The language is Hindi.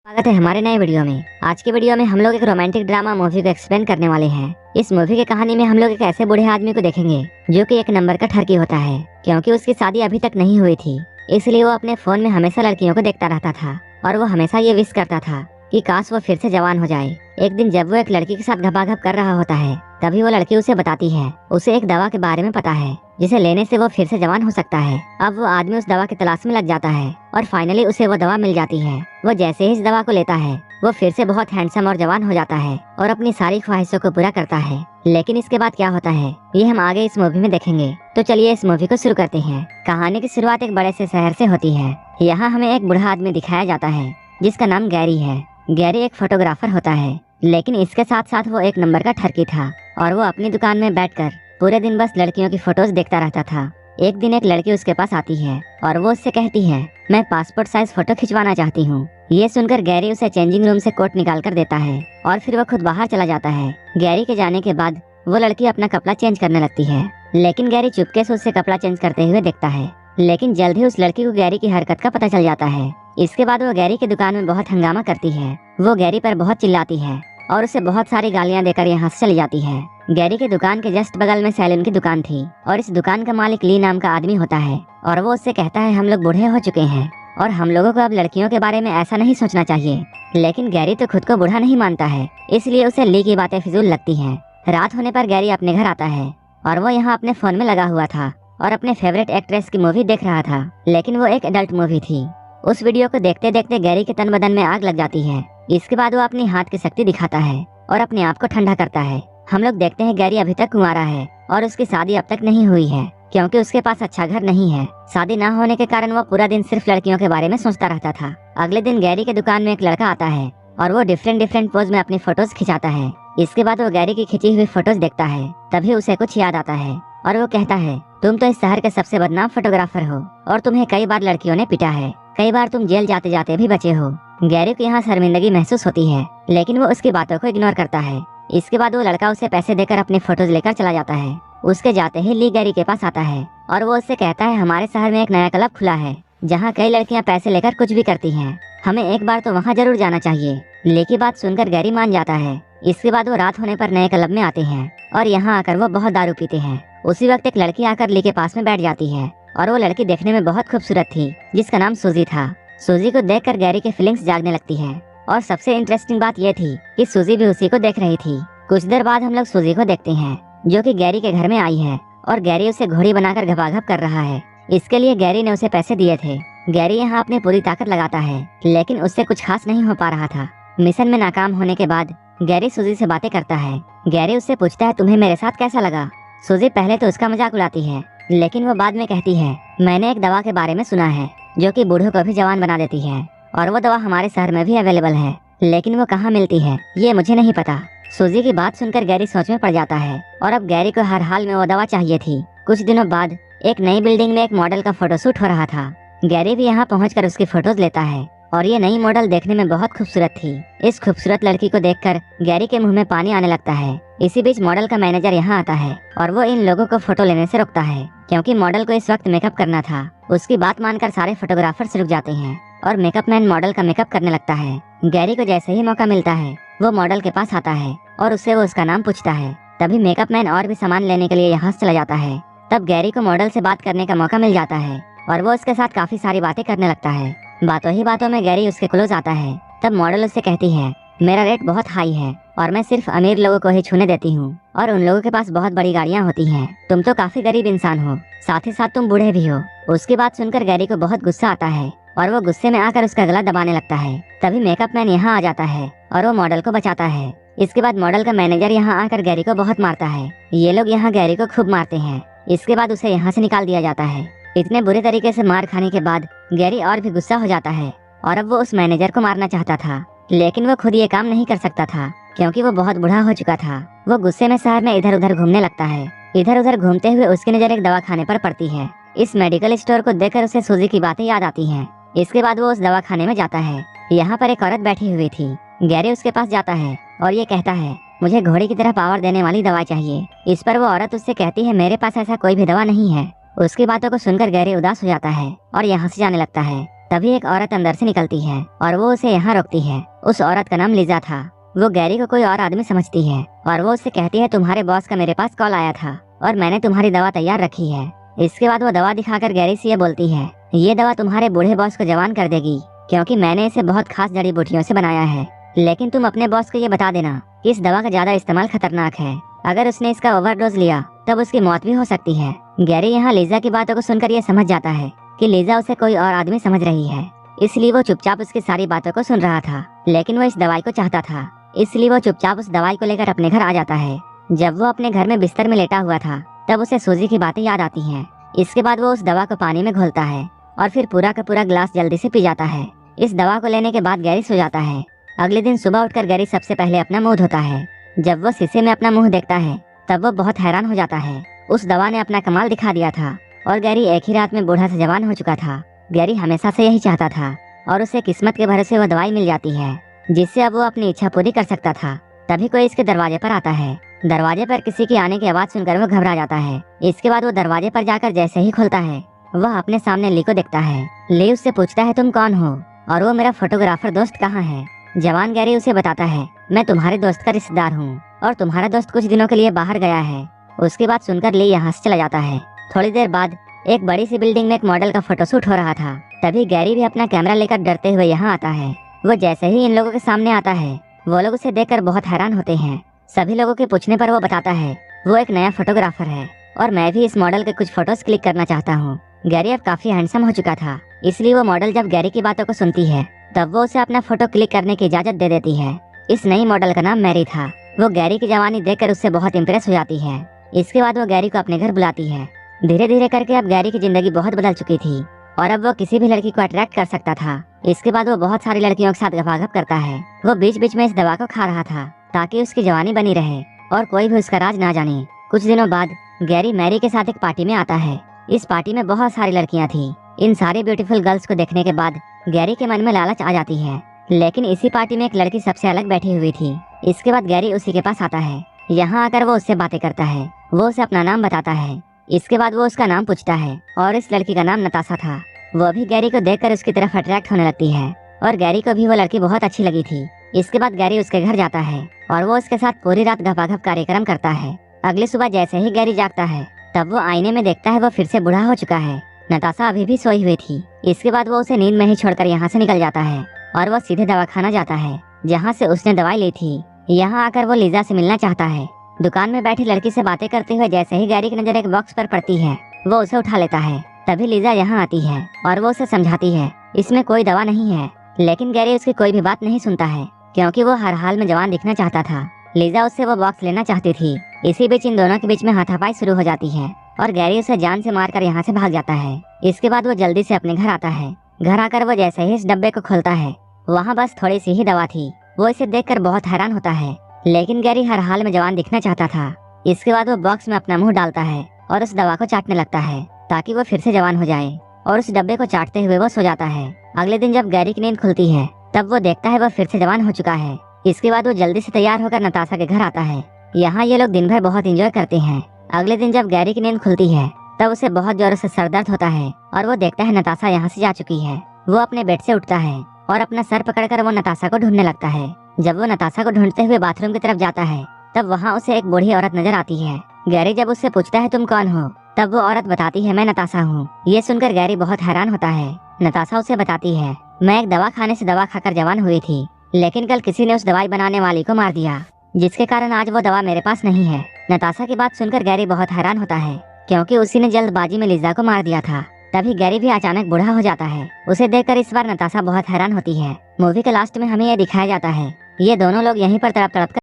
स्वागत है हमारे नए वीडियो में। आज की वीडियो में हम लोग एक रोमांटिक ड्रामा मूवी को एक्सप्लेन करने वाले हैं। इस मूवी की कहानी में हम लोग एक ऐसे बूढ़े आदमी को देखेंगे जो कि एक नंबर का ठरकी होता है, क्योंकि उसकी शादी अभी तक नहीं हुई थी। इसलिए वो अपने फोन में हमेशा लड़कियों को देखता रहता था और वो हमेशा ये विश करता था कि काश वो फिर से जवान हो जाए। एक दिन जब वो एक लड़की के साथ घपाघप कर रहा होता है, तभी वो लड़की उसे बताती है उसे एक दवा के बारे में पता है जिसे लेने से वो फिर से जवान हो सकता है। अब वो आदमी उस दवा की तलाश में लग जाता है और फाइनली उसे वो दवा मिल जाती है। वो जैसे ही इस दवा को लेता है वो फिर से बहुत हैंडसम और जवान हो जाता है और अपनी सारी ख्वाहिशों को पूरा करता है। लेकिन इसके बाद क्या होता है ये हम आगे इस मूवी में देखेंगे। तो चलिए इस मूवी को शुरू करते हैं। कहानी की शुरुआत एक बड़े से शहर से होती है। यहाँ हमें एक बूढ़ा आदमी दिखाया जाता है जिसका नाम गैरी है। गैरी एक फोटोग्राफर होता है, लेकिन इसके साथ साथ वो एक नंबर का ठरकी था और वो अपनी दुकान में बैठकर पूरे दिन बस लड़कियों की फोटोज देखता रहता था। एक दिन एक लड़की उसके पास आती है और वो उससे कहती है, मैं पासपोर्ट साइज फोटो खिंचवाना चाहती हूँ। ये सुनकर गैरी उसे चेंजिंग रूम से कोट निकाल कर देता है और फिर वो खुद बाहर चला जाता है। गैरी के जाने के बाद वो लड़की अपना कपड़ा चेंज करने लगती है, लेकिन गैरी चुपके से उससे कपड़ा चेंज करते हुए देखता है। लेकिन जल्द ही उस लड़की को गैरी की हरकत का पता चल जाता है। इसके बाद वो गैरी की दुकान में बहुत हंगामा करती है। वो गैरी पर बहुत चिल्लाती है और उसे बहुत सारी गालियां देकर यहाँ से चली जाती है। गैरी की दुकान के जस्ट बगल में सैलून की दुकान थी और इस दुकान का मालिक ली नाम का आदमी होता है और वो उससे कहता है, हम लोग बूढ़े हो चुके हैं और हम लोगों को अब लड़कियों के बारे में ऐसा नहीं सोचना चाहिए। लेकिन गैरी तो खुद को बूढ़ा नहीं मानता है, इसलिए उसे ली की बातें फिजूल लगती हैं। रात होने पर गैरी अपने घर आता है और वो यहाँ अपने फोन में लगा हुआ था और अपने फेवरेट एक्ट्रेस की मूवी देख रहा था, लेकिन वो एक एडल्ट मूवी थी। उस वीडियो को देखते देखते गैरी के तन बदन में आग लग जाती है। इसके बाद वो अपनी हाथ की शक्ति दिखाता है और अपने आप को ठंडा करता है। हम लोग देखते हैं गैरी अभी तक कुंवारा है और उसकी शादी अब तक नहीं हुई है, क्योंकि उसके पास अच्छा घर नहीं है। शादी न होने के कारण वो पूरा दिन सिर्फ लड़कियों के बारे में सोचता रहता था। अगले दिन गैरी के दुकान में एक लड़का आता है और वो डिफरेंट पोज में अपनी फोटोज खिंचाता है। इसके बाद वो गैरी की खिंची हुई फोटोज देखता है, तभी उसे कुछ याद आता है और वो कहता है, तुम तो इस शहर के सबसे बदनाम फोटोग्राफर हो और तुम्हें कई बार लड़कियों ने पिटा है, कई बार तुम जेल जाते जाते भी बचे हो। गैरी को यहाँ शर्मिंदगी महसूस होती है, लेकिन वो उसकी बातों को इग्नोर करता है। इसके बाद वो लड़का उसे पैसे देकर अपनी फोटोज लेकर चला जाता है। उसके जाते ही ली गैरी के पास आता है और वो उससे कहता है, हमारे शहर में एक नया क्लब खुला है जहाँ कई लड़कियाँ पैसे लेकर कुछ भी करती हैं, हमें एक बार तो वहाँ जरूर जाना चाहिए। ली की बात सुनकर गैरी मान जाता है। इसके बाद वो रात होने पर नए क्लब में आते हैं और यहाँ आकर वो बहुत दारू पीते हैं। उसी वक्त एक लड़की आकर ली के पास में बैठ जाती है और वो लड़की देखने में बहुत खूबसूरत थी, जिसका नाम सूजी था। सूजी को देखकर गैरी की फीलिंग्स जागने लगती है और सबसे इंटरेस्टिंग बात यह थी कि सूजी भी उसी को देख रही थी। कुछ देर बाद हम लोग सूजी को देखते हैं जो कि गैरी के घर में आई है और गैरी उसे घोड़ी बनाकर घपाघप कर रहा है। इसके लिए गैरी ने उसे पैसे दिए थे। गैरी यहाँ अपनी पूरी ताकत लगाता है, लेकिन उससे कुछ खास नहीं हो पा रहा था। मिशन में नाकाम होने के बाद गैरी सूजी से बातें करता है। गैरी उससे पूछता है, तुम्हें मेरे साथ कैसा लगा। सूजी पहले तो उसका मजाक उड़ाती है, लेकिन वो बाद में कहती है, मैंने एक दवा के बारे में सुना है जो कि बूढ़ों को भी जवान बना देती है और वो दवा हमारे शहर में भी अवेलेबल है, लेकिन वो कहाँ मिलती है ये मुझे नहीं पता। सूजी की बात सुनकर गैरी सोच में पड़ जाता है और अब गैरी को हर हाल में वो दवा चाहिए थी। कुछ दिनों बाद एक नई बिल्डिंग में एक मॉडल का फोटोशूट हो रहा था। गैरी भी यहाँ पहुँचकर उसकी फोटोज लेता है और ये नई मॉडल देखने में बहुत खूबसूरत थी। इस खूबसूरत लड़की को देखकर गैरी के मुंह में पानी आने लगता है। इसी बीच मॉडल का मैनेजर यहाँ आता है और वो इन लोगों को फोटो लेने से रोकता है, क्योंकि मॉडल को इस वक्त मेकअप करना था। उसकी बात मानकर सारे फोटोग्राफर्स रुक जाते हैं और मेकअप मैन मॉडल का मेकअप करने लगता है। गैरी को जैसे ही मौका मिलता है वो मॉडल के पास आता है और उससे वो उसका नाम पूछता है। तभी मेकअप मैन और भी सामान लेने के लिए यहाँ से चला जाता है। तब गैरी को मॉडल से बात करने का मौका मिल जाता है और वो उसके साथ काफी सारी बातें करने लगता है। बातों ही बातों में गैरी उसके क्लोज आता है। तब मॉडल उससे कहती है, मेरा रेट बहुत हाई है और मैं सिर्फ अमीर लोगों को ही छूने देती हूँ और उन लोगों के पास बहुत बड़ी गाड़ियाँ होती हैं। तुम तो काफी गरीब इंसान हो, साथ ही साथ तुम बूढ़े भी हो। उसकी बात सुनकर गैरी को बहुत गुस्सा आता है और वो गुस्से में आकर उसका गला दबाने लगता है। तभी मेकअप मैन यहाँ आ जाता है और वो मॉडल को बचाता है। इसके बाद मॉडल का मैनेजर यहाँ आकर गैरी को बहुत मारता है। ये लोग यहाँ गैरी को खूब मारते हैं। इसके बाद उसे यहाँ से निकाल दिया जाता है। इतने बुरे तरीके से मार खाने के बाद गैरी और भी गुस्सा हो जाता है और अब वो उस मैनेजर को मारना चाहता था, लेकिन वो खुद ये काम नहीं कर सकता था क्योंकि वो बहुत बूढ़ा हो चुका था। वो गुस्से में शहर में इधर उधर घूमने लगता है। इधर उधर घूमते हुए उसकी नजर एक दवाखाने पर पड़ती है। इस मेडिकल स्टोर को देखकर उसे सूजी की बातें याद आती हैं। इसके बाद वो उस दवाखाने में जाता है। यहाँ पर एक औरत बैठी हुई थी। गैरी उसके पास जाता है और ये कहता है, मुझे घोड़े की तरह पावर देने वाली दवा चाहिए। इस पर वो औरत उससे कहती है, मेरे पास ऐसा कोई भी दवा नहीं है। उसकी बातों को सुनकर गैरी उदास हो जाता है और यहाँ से जाने लगता है। तभी एक औरत अंदर से निकलती है और वो उसे यहाँ रोकती है। उस औरत का नाम लिजा था। वो गैरी को कोई और आदमी समझती है और वो उससे कहती है तुम्हारे बॉस का मेरे पास कॉल आया था और मैंने तुम्हारी दवा तैयार रखी है। इसके बाद वो दवा दिखाकर गैरी से ये बोलती है ये दवा तुम्हारे बूढ़े बॉस को जवान कर देगी, क्योंकि मैंने इसे बहुत खास जड़ी बूटियों से बनाया है। लेकिन तुम अपने बॉस को ये बता देना कि इस दवा का ज्यादा इस्तेमाल खतरनाक है। अगर उसने इसका ओवरडोज लिया तब उसकी मौत भी हो सकती है। गैरी यहाँ लिजा की बातों को सुनकर ये समझ जाता है कि लिजा उसे कोई और आदमी समझ रही है, इसलिए वो चुपचाप उसकी सारी बातों को सुन रहा था। लेकिन वो इस दवाई को चाहता था, इसलिए वो चुपचाप उस दवाई को लेकर अपने घर आ जाता है। जब वो अपने घर में बिस्तर में लेटा हुआ था तब उसे सूजी की बातें याद आती हैं। इसके बाद वो उस दवा को पानी में घोलता है और फिर पूरा का पूरा ग्लास जल्दी से पी जाता है। इस दवा को लेने के बाद गैरी सो जाता है। अगले दिन सुबह उठकर गैरी सबसे पहले अपना मुंह धोता है। जब वो शीशे में अपना मुंह देखता है तब वो बहुत हैरान हो जाता है। उस दवा ने अपना कमाल दिखा दिया था और गैरी एक ही रात में बूढ़ा से जवान हो चुका था। गैरी हमेशा से यही चाहता था और उसे किस्मत के भरोसे वो दवाई मिल जाती है जिससे अब वो अपनी इच्छा पूरी कर सकता था। तभी कोई इसके दरवाजे पर आता है। दरवाजे पर किसी की आने की आवाज सुनकर वो घबरा जाता है। इसके बाद वो दरवाजे पर जाकर जैसे ही खोलता है वह अपने सामने ली को देखता है। ली उससे पूछता है तुम कौन हो और वो मेरा फोटोग्राफर दोस्त कहाँ है। जवान गैरी उसे बताता है मैं तुम्हारे दोस्त का रिश्तेदार हूँ और तुम्हारा दोस्त कुछ दिनों के लिए बाहर गया है। उसकी बात सुनकर ली यहाँ से चला जाता है। थोड़ी देर बाद एक बड़ी सी बिल्डिंग में एक मॉडल का फोटोशूट हो रहा था। तभी गैरी भी अपना कैमरा लेकर डरते हुए यहाँ आता है। वो जैसे ही इन लोगों के सामने आता है वो लोग उसे देखकर बहुत हैरान होते हैं। सभी लोगों के पूछने पर वो बताता है वो एक नया फोटोग्राफर है और मैं भी इस मॉडल के कुछ फोटोज क्लिक करना चाहता हूँ। गैरी अब काफी हैंडसम हो चुका था, इसलिए वो मॉडल जब गैरी की बातों को सुनती है तब वो उसे अपना फोटो क्लिक करने की इजाजत दे देती है। इस नई मॉडल का नाम मैरी था। वो गैरी की जवानी देखकर उससे बहुत इम्प्रेस हो जाती है। इसके बाद वो गैरी को अपने घर बुलाती है। धीरे धीरे करके अब गैरी की जिंदगी बहुत बदल चुकी थी और अब वो किसी भी लड़की को अट्रैक्ट कर सकता था। इसके बाद वो बहुत सारी लड़कियों के साथ गपागप करता है। वो बीच बीच में इस दवा को खा रहा था ताकि उसकी जवानी बनी रहे और कोई भी उसका राज ना जाने। कुछ दिनों बाद गैरी मैरी के साथ एक पार्टी में आता है। इस पार्टी में बहुत सारी लड़कियां थी। इन सारी ब्यूटीफुल गर्ल्स को देखने के बाद गैरी के मन में लालच आ जाती है, लेकिन इसी पार्टी में एक लड़की सबसे अलग बैठी हुई थी। इसके बाद गैरी उसी के पास आता है। यहाँ आकर वो उससे बातें करता है। वो उसे अपना नाम बताता है। इसके बाद वो उसका नाम पूछता है और इस लड़की का नाम नताशा था। वो भी गैरी को देखकर उसकी तरफ अट्रैक्ट होने लगती है और गैरी को भी वो लड़की बहुत अच्छी लगी थी। इसके बाद गैरी उसके घर जाता है और वो उसके साथ पूरी रात गपागप कार्यक्रम करता है। अगली सुबह जैसे ही गैरी जागता है तब वो आईने में देखता है वो फिर से बूढ़ा हो चुका है। नताशा अभी भी सोई हुई थी। इसके बाद वो उसे नींद में ही छोड़कर यहाँ से निकल जाता है और वो सीधे दवाखाना जाता है जहाँ से उसने दवाई ली थी। यहाँ आकर वो लिजा से मिलना चाहता है। दुकान में बैठी लड़की से बातें करते हुए जैसे ही गैरी की नजर एक बॉक्स पर पड़ती है वो उसे उठा लेता है। तभी लिजा यहाँ आती है और वो उसे समझाती है इसमें कोई दवा नहीं है, लेकिन गैरी उसकी कोई भी बात नहीं सुनता है क्योंकि वो हर हाल में जवान दिखना चाहता था। लिजा उससे वो बॉक्स लेना चाहती थी। इसी बीच इन दोनों के बीच में हाथापाई शुरू हो जाती है और गैरी उसे जान से मारकर यहाँ से भाग जाता है। इसके बाद वो जल्दी से अपने घर आता है। घर आकर वो जैसे ही इस डब्बे को खोलता है वहाँ बस थोड़ी सी ही दवा थी। वो इसे देखकर बहुत हैरान होता है, लेकिन गैरी हर हाल में जवान दिखना चाहता था। इसके बाद वो बॉक्स में अपना मुंह डालता है और उस दवा को चाटने लगता है ताकि वो फिर से जवान हो जाए और उस डब्बे को चाटते हुए वो सो जाता है। अगले दिन जब गैरी की नींद खुलती है तब वो देखता है वो फिर से जवान हो चुका है। इसके बाद वो जल्दी से तैयार होकर नताशा के घर आता है। यहाँ ये लोग दिन भर बहुत एंजॉय करते हैं। अगले दिन जब गैरी की नींद खुलती है तब उसे बहुत जोरों से सर दर्द होता है और वो देखता है नताशा यहाँ से जा चुकी है। वो अपने बेड से उठता है और अपना सर पकड़कर वो नताशा को ढूंढने लगता है। जब वो नताशा को ढूंढते हुए बाथरूम की तरफ जाता है तब वहाँ उसे एक बूढ़ी औरत नजर आती है। गैरी जब उससे पूछता है तुम कौन हो तब वो औरत बताती है मैं नताशा हूँ। ये सुनकर गैरी बहुत हैरान होता है। नताशा उसे बताती है मैं एक दवा खाने से दवा खाकर जवान हुई थी, लेकिन कल किसी ने उस दवाई बनाने वाली को मार दिया जिसके कारण आज वो दवा मेरे पास नहीं है। नताशा की बात सुनकर गैरी बहुत हैरान होता है क्योंकि उसी ने जल्दबाजी में लिजा को मार दिया था। तभी गैरी भी अचानक बूढ़ा हो जाता है। उसे देखकर इस बार नताशा बहुत हैरान होती है। मूवी के लास्ट में हमें यह दिखाया जाता है ये दोनों लोग यहीं पर तड़प तड़प कर